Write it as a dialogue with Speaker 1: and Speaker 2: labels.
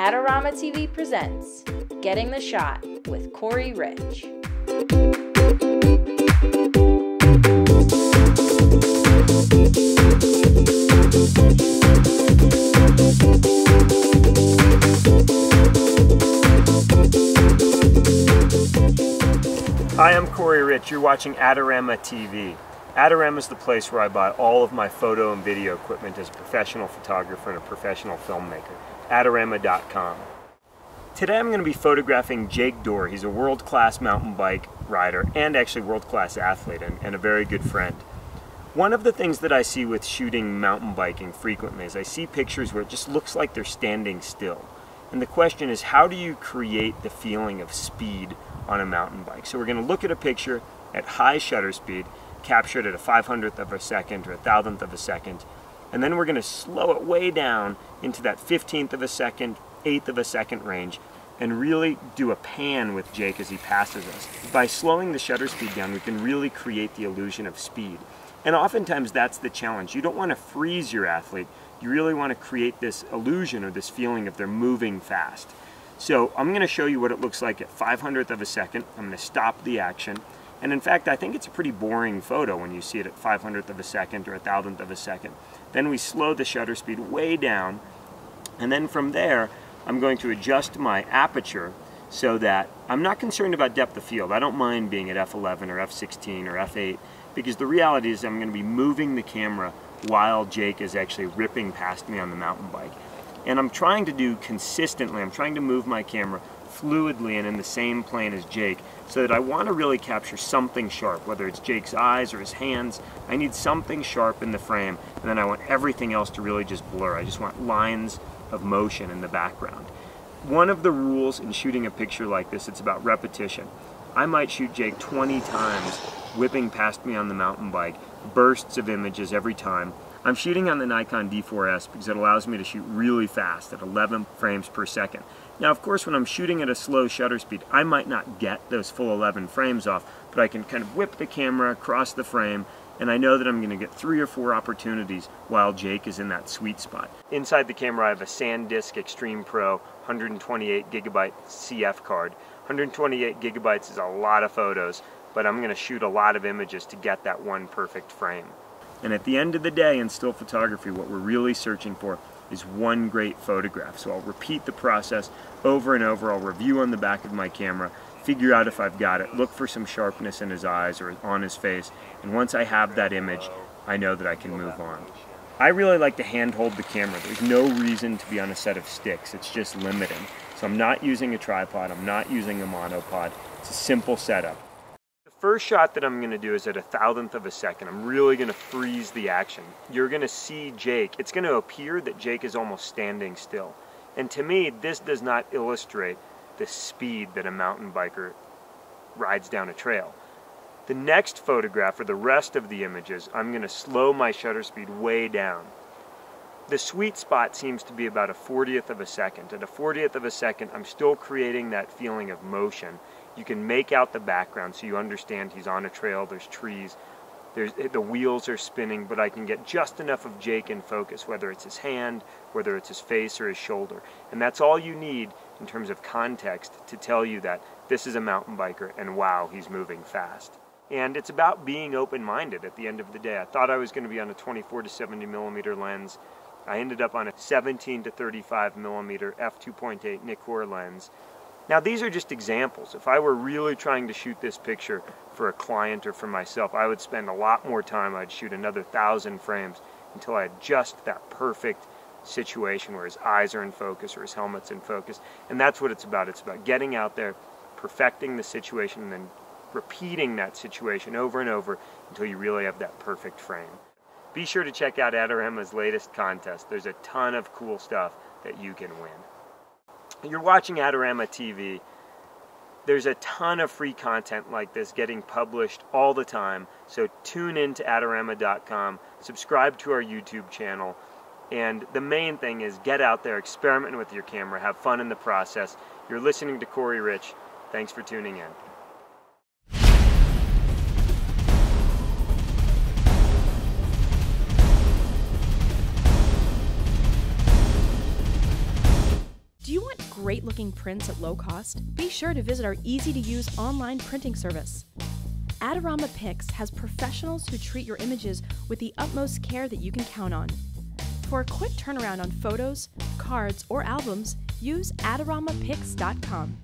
Speaker 1: AdoramaTV presents Getting the Shot with Corey Rich.
Speaker 2: Hi, I'm Corey Rich. You're watching AdoramaTV. Adorama is the place where I buy all of my photo and video equipment as a professional photographer and a professional filmmaker. Adorama.com. Today I'm going to be photographing Jake Dore. He's a world-class mountain bike rider and actually world-class athlete and a very good friend. One of the things that I see with shooting mountain biking frequently is I see pictures where it just looks like they're standing still. And the question is, how do you create the feeling of speed on a mountain bike? So we're going to look at a picture at high shutter speed, captured at a 500th of a second or a 1,000th of a second, and then we're going to slow it way down into that 15th of a second, 1/8 of a second range, and really do a pan with Jake as he passes us. By slowing the shutter speed down, we can really create the illusion of speed. And oftentimes that's the challenge. You don't want to freeze your athlete. You really want to create this illusion or this feeling of they're moving fast. So I'm going to show you what it looks like at 500th of a second. I'm going to stop the action. And in fact, I think it's a pretty boring photo when you see it at 500th of a second or a 1,000th of a second. Then we slow the shutter speed way down. And then from there, I'm going to adjust my aperture so that I'm not concerned about depth of field. I don't mind being at f11 or f16 or f8, because the reality is I'm going to be moving the camera while Jake is actually ripping past me on the mountain bike. And I'm trying to do consistently, I'm trying to move my camera fluidly and in the same plane as Jake, so that I want to really capture something sharp, whether it's Jake's eyes or his hands. I need something sharp in the frame, and then I want everything else to really just blur. I just want lines of motion in the background. One of the rules in shooting a picture like this, it's about repetition. I might shoot Jake 20 times whipping past me on the mountain bike, bursts of images every time. I'm shooting on the Nikon D4S because it allows me to shoot really fast at 11 frames per second. Now, of course, when I'm shooting at a slow shutter speed, I might not get those full 11 frames off, but I can kind of whip the camera across the frame, and I know that I'm going to get 3 or 4 opportunities while Jake is in that sweet spot. Inside the camera, I have a SanDisk Extreme Pro 128 gigabyte CF card. 128 gigabytes is a lot of photos, but I'm going to shoot a lot of images to get that one perfect frame. And at the end of the day in still photography, what we're really searching for is one great photograph. So I'll repeat the process over and over. I'll review on the back of my camera, figure out if I've got it, look for some sharpness in his eyes or on his face, and once I have that image, I know that I can move on. I really like to hand hold the camera. There's no reason to be on a set of sticks. It's just limiting. So I'm not using a tripod, I'm not using a monopod. It's a simple setup. The first shot that I'm going to do is at a 1,000th of a second. I'm really going to freeze the action. You're going to see Jake. It's going to appear that Jake is almost standing still. And to me, this does not illustrate the speed that a mountain biker rides down a trail. The next photograph, or the rest of the images, I'm going to slow my shutter speed way down. The sweet spot seems to be about a 40th of a second. At a 40th of a second, I'm still creating that feeling of motion. You can make out the background so you understand he's on a trail, there's trees, the wheels are spinning, but I can get just enough of Jake in focus, whether it's his hand, whether it's his face or his shoulder. And that's all you need in terms of context to tell you that this is a mountain biker and wow, he's moving fast. And it's about being open-minded at the end of the day. I thought I was going to be on a 24 to 70 millimeter lens. I ended up on a 17 to 35 millimeter f2.8 Nikkor lens. Now these are just examples. If I were really trying to shoot this picture for a client or for myself, I would spend a lot more time. I'd shoot another 1,000 frames until I had just that perfect situation where his eyes are in focus or his helmet's in focus. And that's what it's about. It's about getting out there, perfecting the situation, and then repeating that situation over and over until you really have that perfect frame. Be sure to check out Adorama's latest contest. There's a ton of cool stuff that you can win. You're watching AdoramaTV. There's a ton of free content like this getting published all the time, so tune in to Adorama.com, subscribe to our YouTube channel, and the main thing is get out there, experiment with your camera, have fun in the process. You're listening to Corey Rich. Thanks for tuning in.
Speaker 1: Do you want
Speaker 3: great-looking prints at low cost? Be sure to visit our easy-to-use online printing service. Adorama Pix has professionals who treat your images with the utmost care that you can count on. For a quick turnaround on photos, cards, or albums, use AdoramaPix.com.